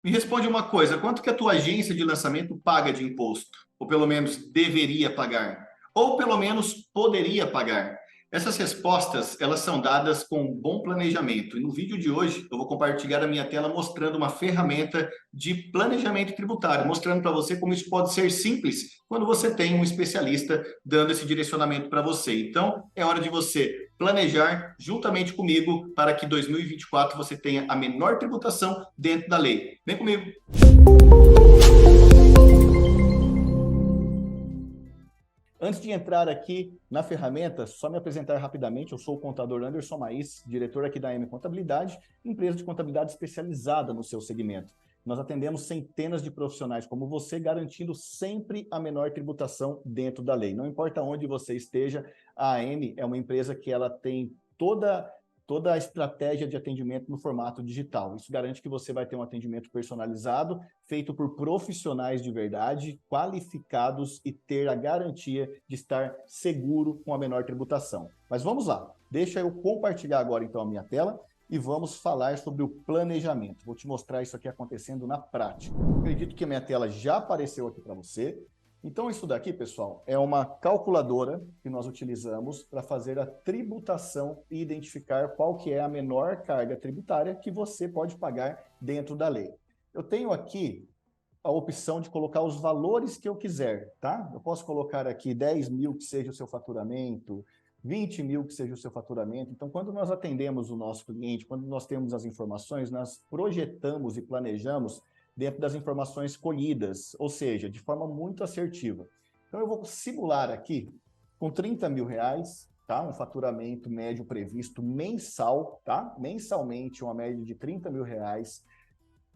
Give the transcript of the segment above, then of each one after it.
Me responde uma coisa, quanto que a tua agência de lançamento paga de imposto? Ou pelo menos deveria pagar? Ou pelo menos poderia pagar? Essas respostas, elas são dadas com um bom planejamento. E no vídeo de hoje, eu vou compartilhar a minha tela mostrando uma ferramenta de planejamento tributário, mostrando para você como isso pode ser simples quando você tem um especialista dando esse direcionamento para você. Então, é hora de você planejar juntamente comigo para que 2024 você tenha a menor tributação dentro da lei. Vem comigo. Antes de entrar aqui na ferramenta, só me apresentar rapidamente, eu sou o contador Anderson Maís, diretor aqui da M Contabilidade, empresa de contabilidade especializada no seu segmento. Nós atendemos centenas de profissionais como você, garantindo sempre a menor tributação dentro da lei. Não importa onde você esteja, a AM é uma empresa que ela tem toda a estratégia de atendimento no formato digital. Isso garante que você vai ter um atendimento personalizado, feito por profissionais de verdade, qualificados e ter a garantia de estar seguro com a menor tributação. Mas vamos lá, deixa eu compartilhar agora então a minha tela e vamos falar sobre o planejamento. Vou te mostrar isso aqui acontecendo na prática. Acredito que a minha tela já apareceu aqui para você. Então, isso daqui, pessoal, é uma calculadora que nós utilizamos para fazer a tributação e identificar qual que é a menor carga tributária que você pode pagar dentro da lei. Eu tenho aqui a opção de colocar os valores que eu quiser, tá? Eu posso colocar aqui 10 mil que seja o seu faturamento, 20 mil que seja o seu faturamento. Então, quando nós atendemos o nosso cliente, quando nós temos as informações, nós projetamos e planejamos dentro das informações colhidas, ou seja, de forma muito assertiva. Então, eu vou simular aqui com 30 mil reais, tá? Um faturamento médio previsto mensal, tá? Mensalmente, uma média de 30 mil reais.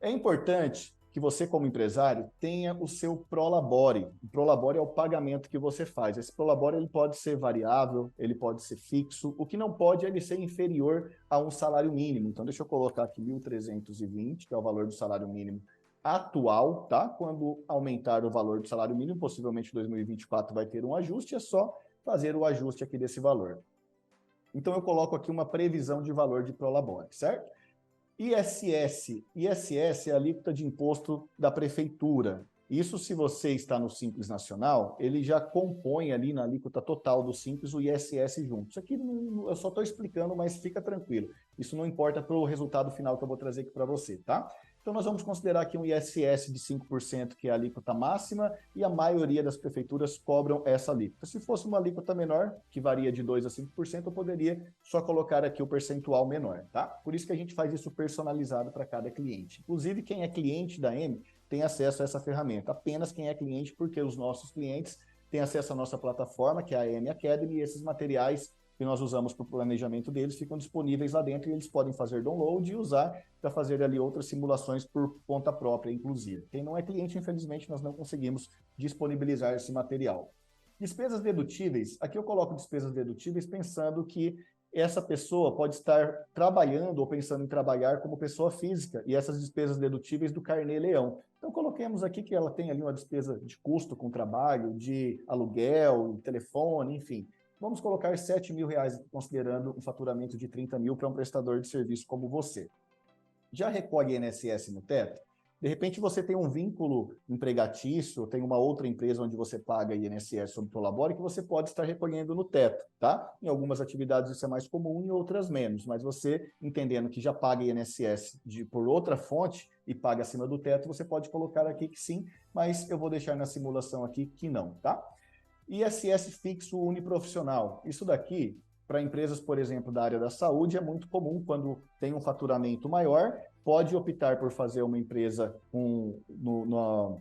É importante que você, como empresário, tenha o seu prolabore. O prolabore é o pagamento que você faz. Esse prolabore ele pode ser variável, ele pode ser fixo. O que não pode é ele ser inferior a um salário mínimo. Então, deixa eu colocar aqui 1.320, que é o valor do salário mínimo atual, tá? Quando aumentar o valor do salário mínimo, possivelmente em 2024 vai ter um ajuste, é só fazer o ajuste aqui desse valor. Então, eu coloco aqui uma previsão de valor de prolabore, certo? ISS é a alíquota de imposto da prefeitura. Isso, se você está no Simples Nacional, ele já compõe ali na alíquota total do Simples o ISS junto. Isso aqui eu só estou explicando, mas fica tranquilo. Isso não importa para o resultado final que eu vou trazer aqui para você, tá? Então, nós vamos considerar aqui um ISS de 5%, que é a alíquota máxima, e a maioria das prefeituras cobram essa alíquota. Se fosse uma alíquota menor, que varia de 2% a 5%, eu poderia só colocar aqui o percentual menor, tá? Por isso que a gente faz isso personalizado para cada cliente. Inclusive, quem é cliente da M tem acesso a essa ferramenta. Apenas quem é cliente, porque os nossos clientes têm acesso à nossa plataforma, que é a M Academy, e esses materiais que nós usamos para o planejamento deles ficam disponíveis lá dentro e eles podem fazer download e usar para fazer ali outras simulações por conta própria, inclusive. Quem não é cliente, infelizmente, nós não conseguimos disponibilizar esse material. Despesas dedutíveis, aqui eu coloco despesas dedutíveis pensando que essa pessoa pode estar trabalhando ou pensando em trabalhar como pessoa física e essas despesas dedutíveis do carnê-leão. Então, coloquemos aqui que ela tem ali uma despesa de custo com trabalho, de aluguel, telefone, enfim. Vamos colocar 7 mil reais, considerando um faturamento de 30 mil para um prestador de serviço como você. Já recolhe INSS no teto? De repente você tem um vínculo empregatício, tem uma outra empresa onde você paga INSS sobre o prolabore que você pode estar recolhendo no teto, tá? Em algumas atividades isso é mais comum, em outras menos, mas você entendendo que já paga INSS por outra fonte e paga acima do teto, você pode colocar aqui que sim, mas eu vou deixar na simulação aqui que não, tá? ISS fixo uniprofissional. Isso daqui, para empresas, por exemplo, da área da saúde, é muito comum quando tem um faturamento maior, pode optar por fazer uma empresa uma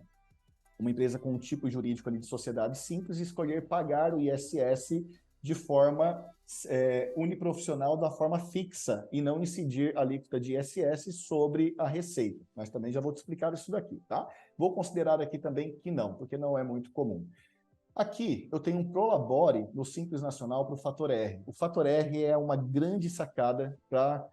empresa com um tipo jurídico ali de sociedade simples e escolher pagar o ISS de forma uniprofissional, da forma fixa, e não incidir a alíquota de ISS sobre a receita. Mas também já vou te explicar isso daqui, tá? Vou considerar aqui também que não, porque não é muito comum. Aqui eu tenho um prolabore no Simples Nacional para o Fator R. O Fator R é uma grande sacada para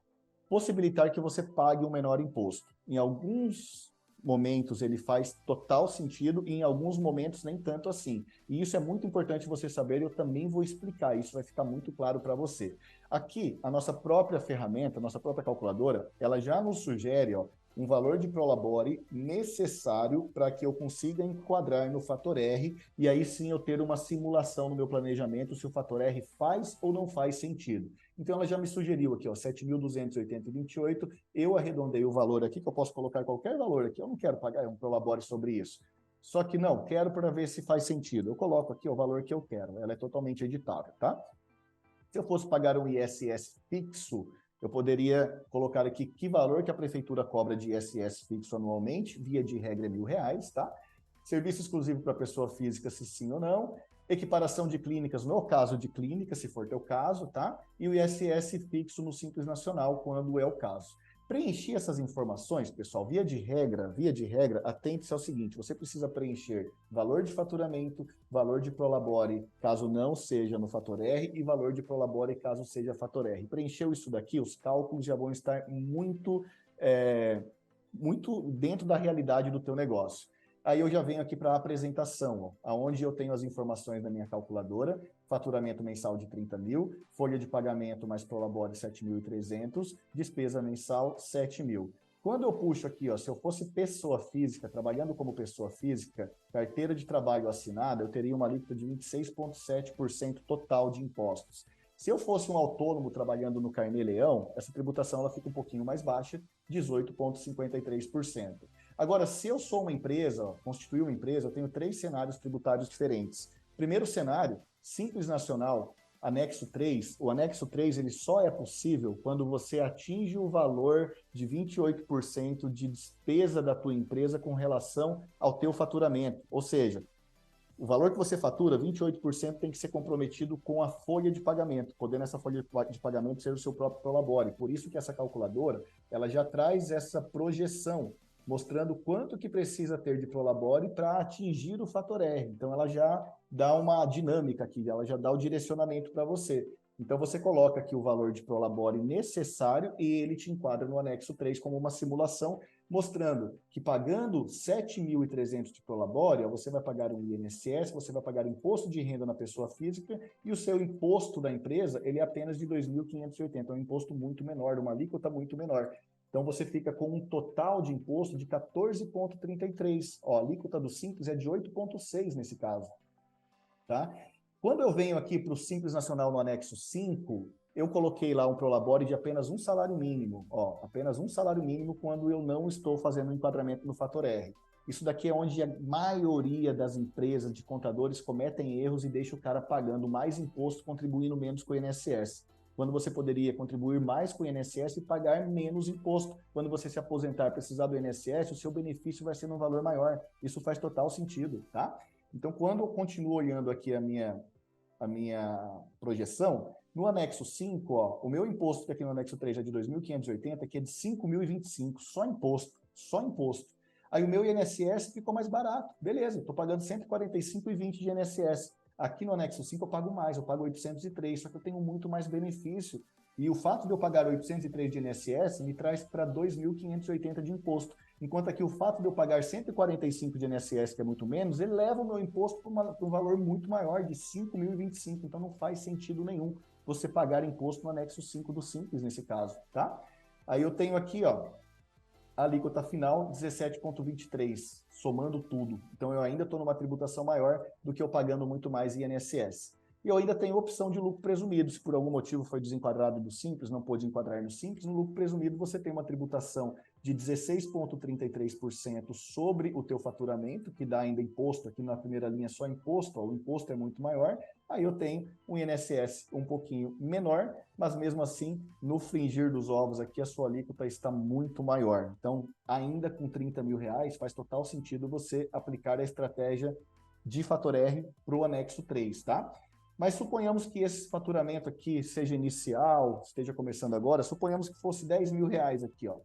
possibilitar que você pague um menor imposto. Em alguns momentos ele faz total sentido e em alguns momentos nem tanto assim. E isso é muito importante você saber, eu também vou explicar, isso vai ficar muito claro para você. Aqui, a nossa própria ferramenta, a nossa própria calculadora, ela já nos sugere um valor de prolabore necessário para que eu consiga enquadrar no fator R e aí sim eu ter uma simulação no meu planejamento se o fator R faz ou não faz sentido. Então ela já me sugeriu aqui, ó, 7.280,28, eu arredondei o valor aqui, que eu posso colocar qualquer valor aqui, eu não quero pagar um prolabore sobre isso. Só que não, quero para ver se faz sentido. Eu coloco aqui o valor que eu quero, ela é totalmente editável, tá? Se eu fosse pagar um ISS fixo, eu poderia colocar aqui que valor que a prefeitura cobra de ISS fixo anualmente, via de regra é R$ 1.000, tá? Serviço exclusivo para pessoa física, se sim ou não. Equiparação de clínicas, no caso de clínica, se for teu caso, tá? E o ISS fixo no Simples Nacional, quando é o caso. Preencher essas informações, pessoal, via de regra, atente-se ao seguinte, você precisa preencher valor de faturamento, valor de prolabore, caso não seja no fator R, e valor de prolabore, caso seja fator R. Preencheu isso daqui, os cálculos já vão estar muito dentro da realidade do teu negócio. Aí eu já venho aqui para a apresentação, onde eu tenho as informações da minha calculadora, faturamento mensal de 30 mil, folha de pagamento mais prolabore 7.300, despesa mensal 7 mil. Quando eu puxo aqui, ó, se eu fosse pessoa física, trabalhando como pessoa física, carteira de trabalho assinada, eu teria uma alíquota de 26,7% total de impostos. Se eu fosse um autônomo trabalhando no Carnê-Leão, essa tributação ela fica um pouquinho mais baixa, 18,53%. Agora, se eu sou uma empresa, constituir uma empresa, eu tenho 3 cenários tributários diferentes. Primeiro cenário, Simples Nacional, anexo 3. O anexo 3 ele só é possível quando você atinge o valor de 28% de despesa da tua empresa com relação ao teu faturamento. Ou seja, o valor que você fatura, 28% tem que ser comprometido com a folha de pagamento, podendo essa folha de pagamento ser o seu próprio prolabore. Por isso que essa calculadora, ela já traz essa projeção, mostrando quanto que precisa ter de prolabore para atingir o fator R. Então, ela já dá uma dinâmica aqui, ela já dá o direcionamento para você. Então, você coloca aqui o valor de prolabore necessário e ele te enquadra no anexo 3 como uma simulação, mostrando que pagando 7.300 de prolabore, você vai pagar um INSS, você vai pagar imposto de renda na pessoa física e o seu imposto da empresa, ele é apenas de 2.580, é um imposto muito menor, uma alíquota muito menor. Então, você fica com um total de imposto de 14,33. Ó, a alíquota do Simples é de 8,6 nesse caso. Tá? Quando eu venho aqui para o Simples Nacional no anexo 5, eu coloquei lá um prolabore de apenas um salário mínimo. Ó, apenas um salário mínimo quando eu não estou fazendo o enquadramento no fator R. Isso daqui é onde a maioria das empresas de contadores cometem erros e deixa o cara pagando mais imposto, contribuindo menos com o INSS. Quando você poderia contribuir mais com o INSS e pagar menos imposto. Quando você se aposentar e precisar do INSS, o seu benefício vai ser num valor maior. Isso faz total sentido, tá? Então, quando eu continuo olhando aqui a minha projeção, no anexo 5, ó, o meu imposto que aqui no anexo 3 é de 2.580, que é de 5.025, só imposto, só imposto. Aí o meu INSS ficou mais barato, beleza, estou pagando 145,20 de INSS. Aqui no anexo 5 eu pago mais, eu pago 803, só que eu tenho muito mais benefício. E o fato de eu pagar 803 de INSS me traz para 2.580 de imposto. Enquanto aqui o fato de eu pagar 145 de INSS, que é muito menos, ele leva o meu imposto para um valor muito maior, de 5.025. Então não faz sentido nenhum você pagar imposto no anexo 5 do Simples, nesse caso, tá? Aí eu tenho aqui, ó, a alíquota final 17,23, somando tudo. Então eu ainda estou numa tributação maior do que eu pagando muito mais INSS. E eu ainda tenho opção de lucro presumido. Se por algum motivo foi desenquadrado do Simples, não pôde enquadrar no Simples, no lucro presumido você tem uma tributação de 16,33% sobre o teu faturamento, que dá ainda imposto, aqui na primeira linha só imposto, ó, o imposto é muito maior, aí eu tenho um INSS um pouquinho menor, mas mesmo assim, no fringir dos ovos aqui, a sua alíquota está muito maior. Então, ainda com 30 mil reais, faz total sentido você aplicar a estratégia de fator R para o anexo 3, tá? Mas suponhamos que esse faturamento aqui seja inicial, esteja começando agora, suponhamos que fosse 10 mil reais aqui, ó.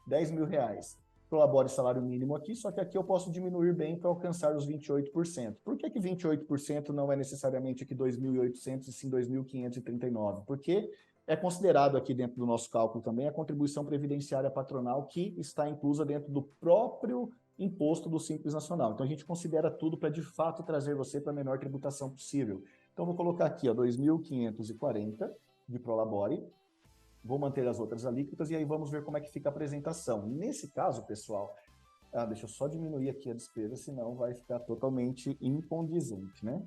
10 mil reais. Prolabore salário mínimo aqui, só que aqui eu posso diminuir bem para alcançar os 28%. Por que 28% não é necessariamente aqui 2.800 e sim 2.539? Porque é considerado aqui dentro do nosso cálculo também a contribuição previdenciária patronal que está inclusa dentro do próprio imposto do Simples Nacional. Então a gente considera tudo para de fato trazer você para a menor tributação possível. Então vou colocar aqui, ó, 2.540 de prolabore. vou manter as outras alíquotas e aí vamos ver como é que fica a apresentação. Nesse caso, pessoal, deixa eu só diminuir aqui a despesa, senão vai ficar totalmente incondizente, né?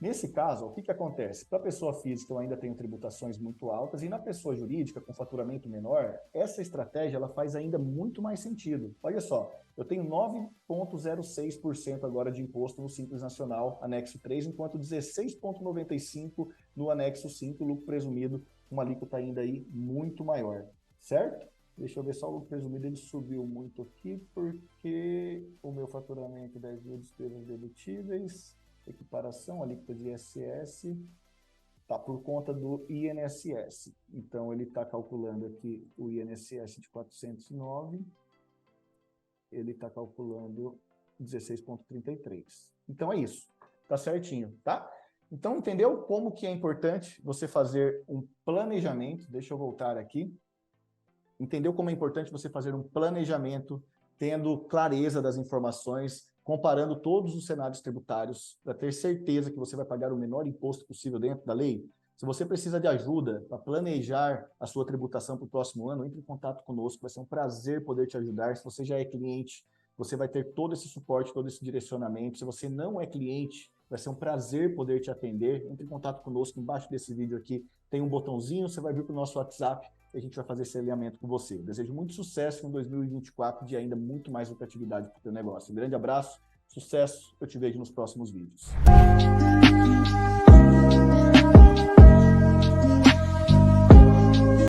Nesse caso, o que que acontece? Para a pessoa física, eu ainda tenho tributações muito altas, e na pessoa jurídica, com faturamento menor, essa estratégia ela faz ainda muito mais sentido. Olha só, eu tenho 9,06% agora de imposto no Simples Nacional, anexo 3, enquanto 16,95% no anexo 5, lucro presumido, uma alíquota ainda aí muito maior, certo? Deixa eu ver só o lucro presumido, ele subiu muito aqui, porque o meu faturamento 10 mil despesas dedutíveis, equiparação, alíquota de ISS, está por conta do INSS. Então, ele está calculando aqui o INSS de 409, ele está calculando 16,33. Então, é isso. Tá certinho, tá? Então, entendeu como que é importante você fazer um planejamento? Deixa eu voltar aqui. Entendeu como é importante você fazer um planejamento, tendo clareza das informações, comparando todos os cenários tributários, para ter certeza que você vai pagar o menor imposto possível dentro da lei? Se você precisa de ajuda para planejar a sua tributação para o próximo ano, entre em contato conosco, vai ser um prazer poder te ajudar. Se você já é cliente, você vai ter todo esse suporte, todo esse direcionamento. Se você não é cliente, vai ser um prazer poder te atender. Entre em contato conosco, embaixo desse vídeo aqui tem um botãozinho, você vai vir para o nosso WhatsApp e a gente vai fazer esse alinhamento com você. Eu desejo muito sucesso em 2024 e ainda muito mais lucratividade para o teu negócio. Um grande abraço, sucesso, eu te vejo nos próximos vídeos.